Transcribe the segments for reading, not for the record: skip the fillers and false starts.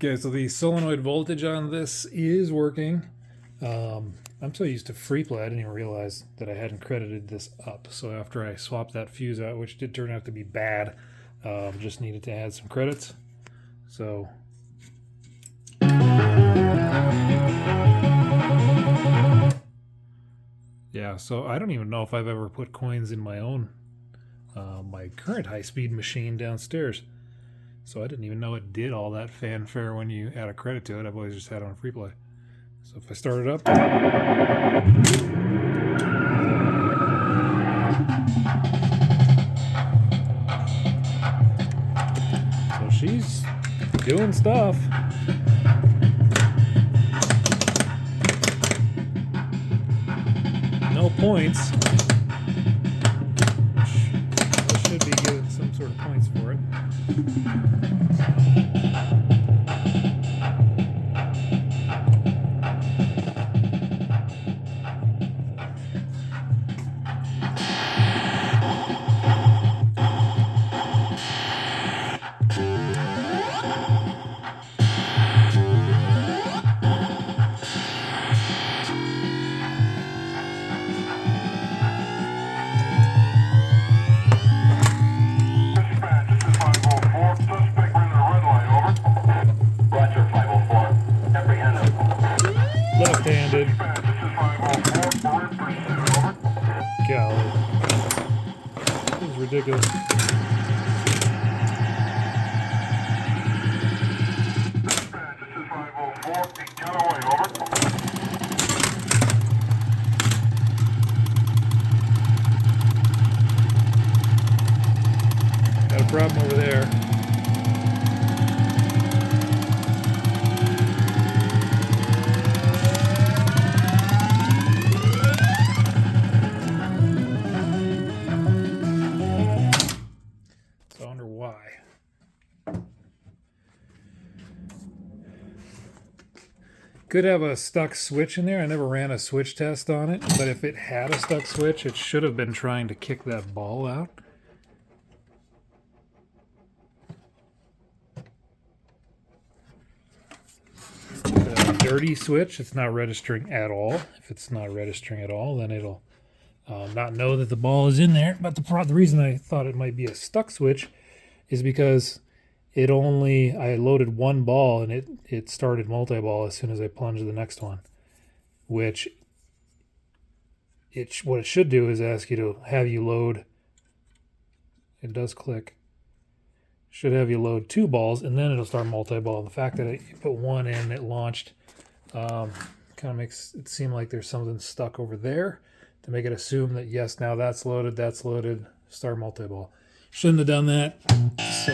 Okay, so the solenoid voltage on this is working. I'm so used to free play, I didn't even realize that I hadn't credited this up. So after I swapped that fuse out, which did turn out to be bad, just needed to add some credits. So yeah, so I don't even know if I've ever put coins in my own, my current high-speed machine downstairs. So I didn't even know it did all that fanfare when you add a credit to it. I've always just had it on free play. So if I start it up, so she's doing stuff. No points. I should be getting some sort of points for it. Left-handed. Golly. This is ridiculous. Got a problem over there. So I wonder why. Could have a stuck switch in there. I never ran a switch test on it, but if it had a stuck switch, it should have been trying to kick that ball out. A dirty switch, it's not registering at all. If it's not registering at all, then it'll not know that the ball is in there. But the reason I thought it might be a stuck switch is because I loaded one ball and it started multi-ball as soon as I plunged the next one, which what it should do is ask you to have you load, it does click, should have you load 2 balls and then it'll start multi-ball. The fact that you put one in, it launched, kind of makes it seem like there's something stuck over there to make it assume that yes, now that's loaded, start multi-ball. Shouldn't have done that, so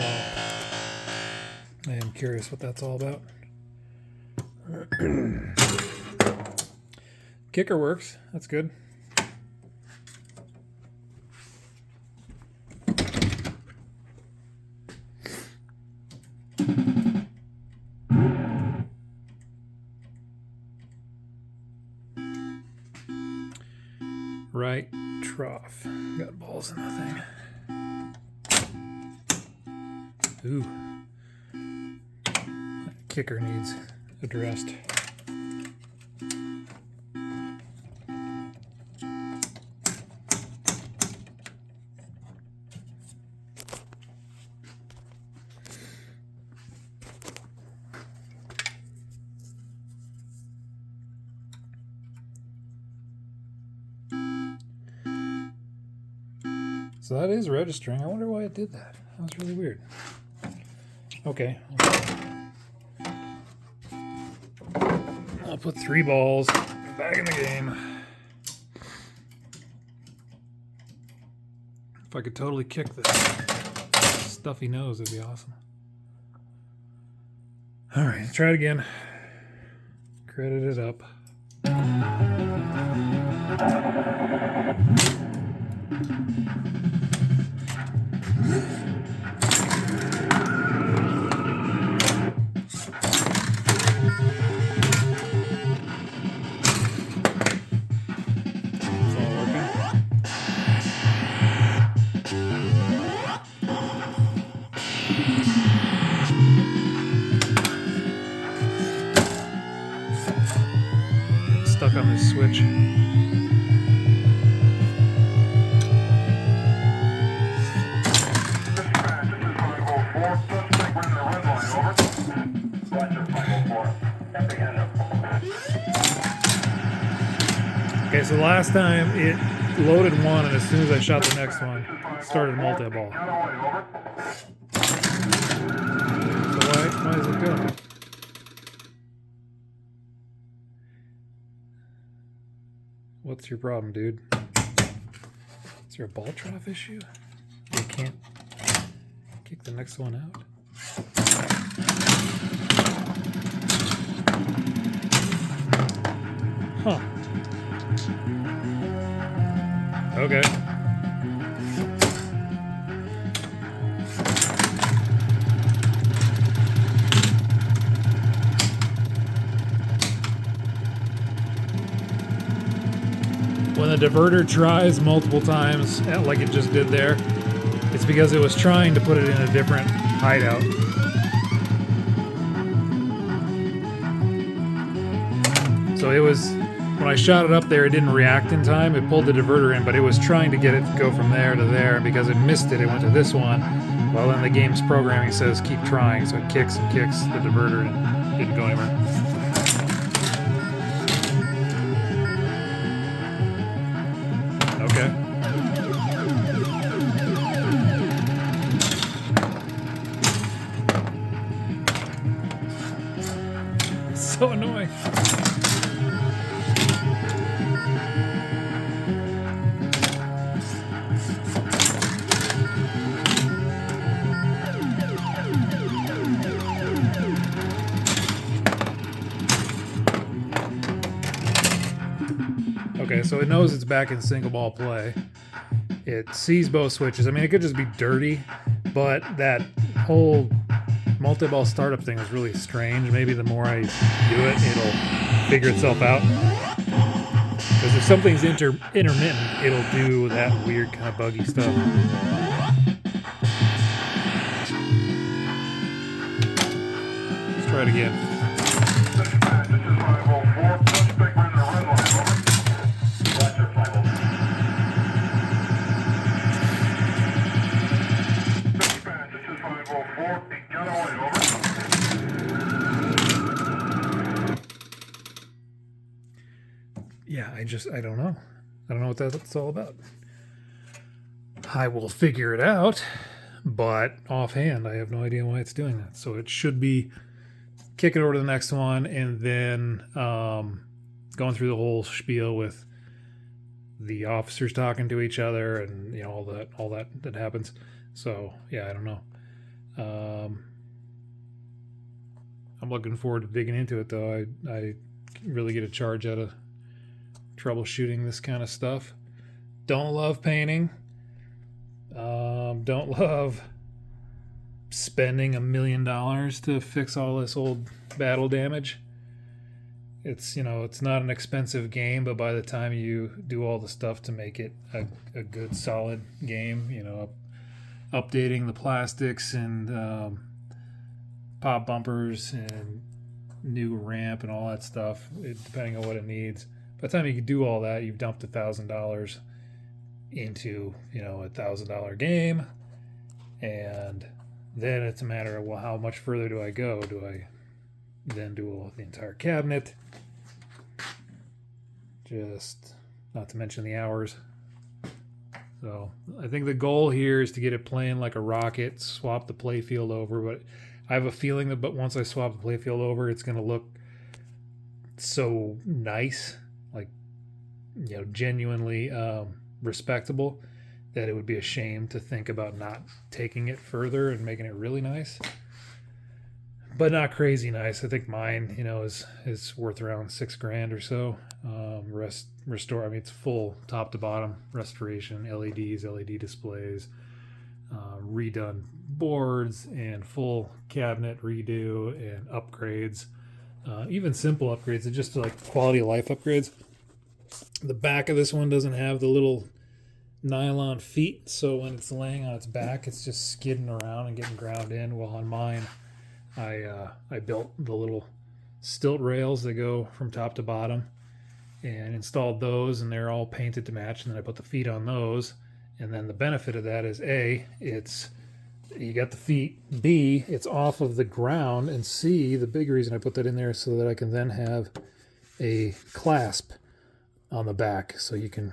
I am curious what that's all about. Kicker works, that's good. Right trough. Got balls in the thing. Ooh. That kicker needs addressed. So that is registering. I wonder why it did that. That was really weird. Okay. I'll put 3 balls back in the game. If I could totally kick this stuffy nose, it'd be awesome. All right, let's try it again. Credit it up. stuck on this switch. Okay, so last time it loaded one, and as soon as I shot the next one, it started multi-ball. So why is it going? What's your problem, dude? Is there a ball trough issue? You can't kick the next one out? Huh. Okay. When the diverter tries multiple times, like it just did there, it's because it was trying to put it in a different hideout. So it was, when I shot it up there, it didn't react in time. It pulled the diverter in, but it was trying to get it to go from there to there. And because it missed it, it went to this one. Well, then the game's programming says keep trying, so it kicks and kicks the diverter and it didn't go anywhere. Okay. So annoying. Okay, so it knows it's back in single ball play. It sees both switches. I mean, it could just be dirty, but that whole multi-ball startup thing is really strange. Maybe the more I do it, it'll figure itself out. Because if something's intermittent, it'll do that weird kind of buggy stuff. Let's try it again. Yeah, I don't know. I don't know what that's all about. I will figure it out, but offhand, I have no idea why it's doing that. So it should be kicking over to the next one and then going through the whole spiel with the officers talking to each other and all that happens. So yeah, I don't know. I'm looking forward to digging into it though. I really get a charge out of troubleshooting this kind of stuff. Don't love painting. Don't love spending $1 million to fix all this old battle damage. It's it's not an expensive game, but by the time you do all the stuff to make it a good solid game, updating the plastics and pop bumpers and new ramp and all that stuff, depending on what it needs. By the time you can do all that, you've dumped $1,000 into $1,000 game, and then it's a matter of, well, how much further do I go? Do I then do the entire cabinet? Just not to mention the hours. So I think the goal here is to get it playing like a rocket, swap the playfield over, but I have a feeling that once I swap the playfield over, it's going to look so nice, like genuinely respectable, that it would be a shame to think about not taking it further and making it really nice, but not crazy nice. I think mine is worth around $6,000 or so. Restore, I mean, it's full top to bottom restoration, LEDs, LED displays, redone boards, and full cabinet redo and upgrades, even simple upgrades and just like quality of life upgrades. The back of this one doesn't have the little nylon feet, so when it's laying on its back, it's just skidding around and getting ground in. Well, on mine, I built the little stilt rails that go from top to bottom, and installed those, and they're all painted to match. And then I put the feet on those. And then the benefit of that is A, it's you got the feet. B, it's off of the ground. And C, the big reason I put that in there is so that I can then have a clasp on the back, so you can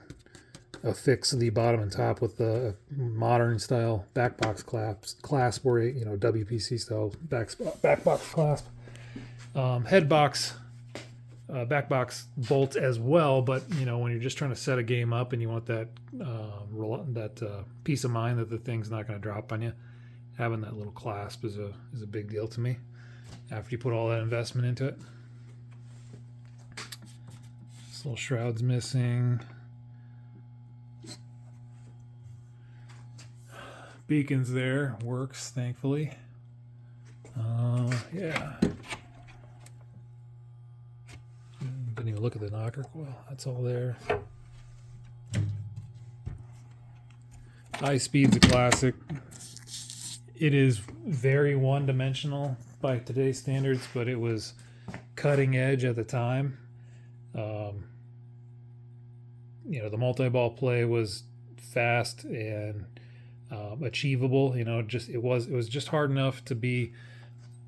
affix the bottom and top with the modern style back box clasp, or a WPC style back box clasp, head box, back box bolt as well. But when you're just trying to set a game up and you want that peace of mind that the thing's not going to drop on you, having that little clasp is a big deal to me. After you put all that investment into it, this little shroud's missing. Beacons there, works thankfully. Yeah. Didn't even look at the knocker coil. That's all there. High speed's a classic. It is very one-dimensional by today's standards, but it was cutting edge at the time. The multi-ball play was fast and achievable. It was just hard enough to be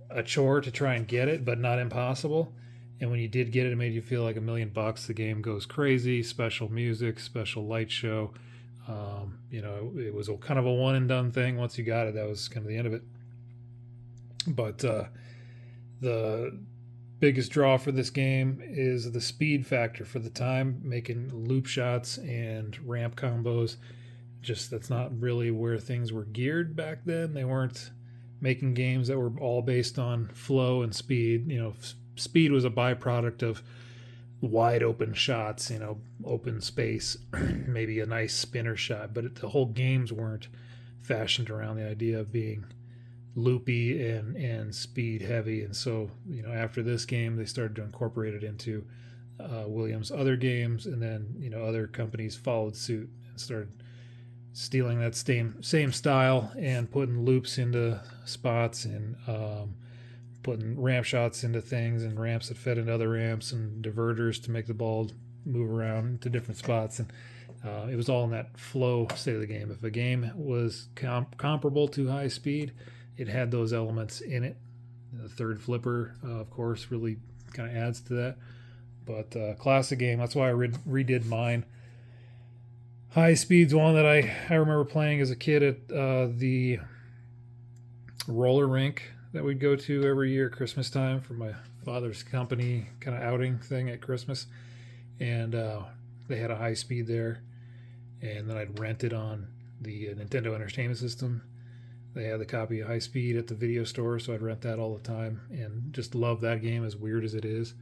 a chore to try and get it, but not impossible. And when you did get it, it made you feel like $1 million. The game goes crazy. Special music, special light show. It was kind of a one and done thing. Once you got it, that was kind of the end of it. But the biggest draw for this game is the speed factor for the time, making loop shots and ramp combos. Just that's not really where things were geared back then. They weren't making games that were all based on flow and speed. Speed was a byproduct of wide open shots, open space, maybe a nice spinner shot, but the whole games weren't fashioned around the idea of being loopy and speed heavy. And so, after this game, they started to incorporate it into Williams' other games, and then, other companies followed suit and started stealing that same style and putting loops into spots, and putting ramp shots into things, and ramps that fed into other ramps, and diverters to make the ball move around to different spots. And it was all in that flow state of the game. If a game was comparable to high speed, it had those elements in it. The third flipper, of course, really kind of adds to that. But classic game. That's why I redid mine. High Speed's one that I remember playing as a kid at the roller rink that we'd go to every year at Christmas time for my father's company kind of outing thing at Christmas. And they had a High Speed there. And then I'd rent it on the Nintendo Entertainment System. They had the copy of High Speed at the video store, so I'd rent that all the time and just love that game, as weird as it is.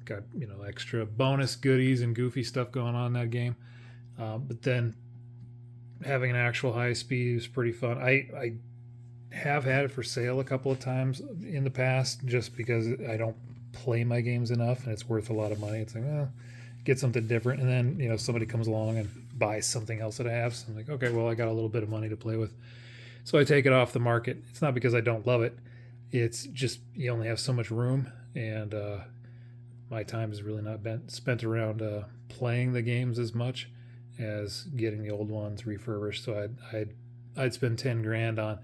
Got extra bonus goodies and goofy stuff going on in that game. But then having an actual High Speed was pretty fun. I have had it for sale a couple of times in the past, just because I don't play my games enough and it's worth a lot of money. It's like, get something different. And then, somebody comes along and buys something else that I have. So I'm like, okay, well, I got a little bit of money to play with. So I take it off the market. It's not because I don't love it. It's just you only have so much room, and my time is really not spent around playing the games as much as getting the old ones refurbished. So I'd spend $10,000 on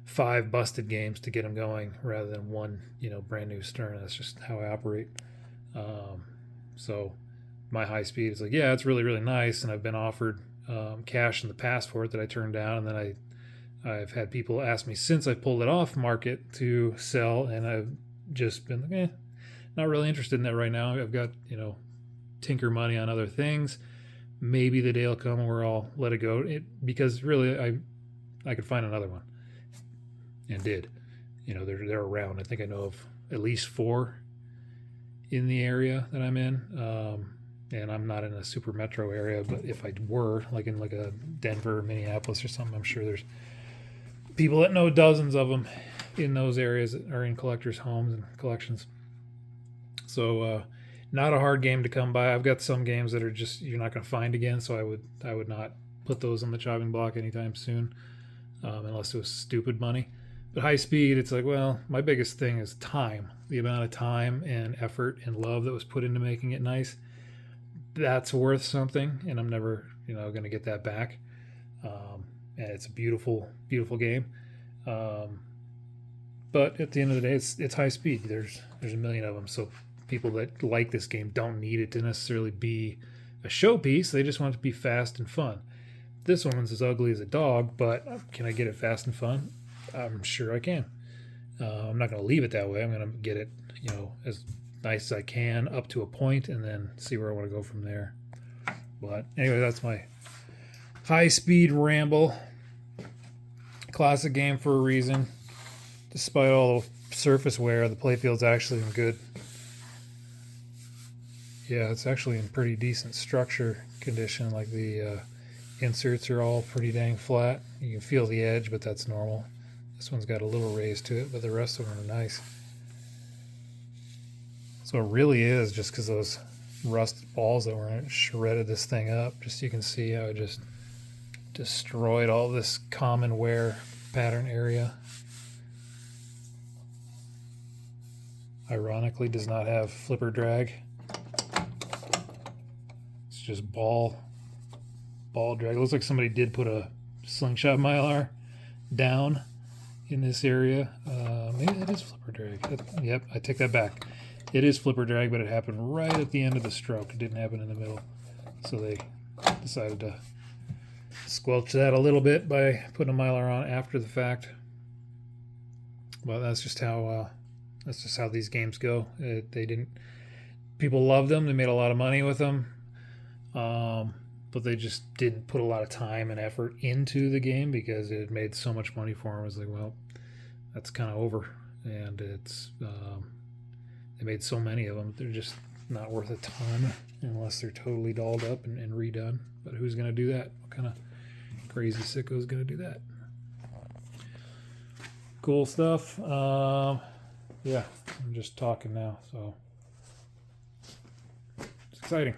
5 busted games to get them going, rather than one brand new Stern. That's just how I operate. So my High Speed is like, yeah, it's really, really nice, and I've been offered cash in the past for it that I turned down, and then I've had people ask me since I pulled it off market to sell, and I've just been like, not really interested in that right now. I've got, tinker money on other things. Maybe the day will come where I'll let it go. Because really, I could find another one, and did. They're around. I think I know of at least 4 in the area that I'm in. And I'm not in a super metro area, but if I were, like in like a Denver, Minneapolis or something, I'm sure there's people that know dozens of them in those areas that are in collectors' homes and collections. So not a hard game to come by. I've got some games that are just you're not going to find again, so I would not put those on the chopping block anytime soon, unless it was stupid money. But High Speed, it's like, well, my biggest thing is time, the amount of time and effort and love that was put into making it nice. that's worth something, and I'm never, going to get that back. And it's a beautiful, beautiful game. But at the end of the day, it's high speed. There's a million of them, so people that like this game don't need it to necessarily be a showpiece. They just want it to be fast and fun. This one's as ugly as a dog, but can I get it fast and fun? I'm sure I can. I'm not going to leave it that way. I'm going to get it, as nice as I can up to a point, and then see where I want to go from there. But anyway, that's my high-speed ramble. Classic game for a reason. Despite all the surface wear, the playfield's actually in good. Yeah, it's actually in pretty decent structure condition. Like the inserts are all pretty dang flat. You can feel the edge, but that's normal. This one's got a little raise to it, but the rest of them are nice. So it really is just because those rusted balls that were in it shredded this thing up. Just so you can see how it just destroyed all this common wear pattern area. Ironically, does not have flipper drag. It's just ball drag. It looks like somebody did put a slingshot mylar down in this area. Maybe that is flipper drag. Yep, I take that back. It is flipper drag, but it happened right at the end of the stroke. It didn't happen in the middle. So they decided to squelch that a little bit by putting a mylar on after the fact. Well, that's just how these games go. People loved them. They made a lot of money with them. But they just didn't put a lot of time and effort into the game because it had made so much money for them. It was like, well, that's kind of over. And it's they made so many of them, they're just not worth a ton unless they're totally dolled up and redone. But who's going to do that? What kind of crazy sicko is going to do that? Cool stuff. Yeah, I'm just talking now, so it's exciting.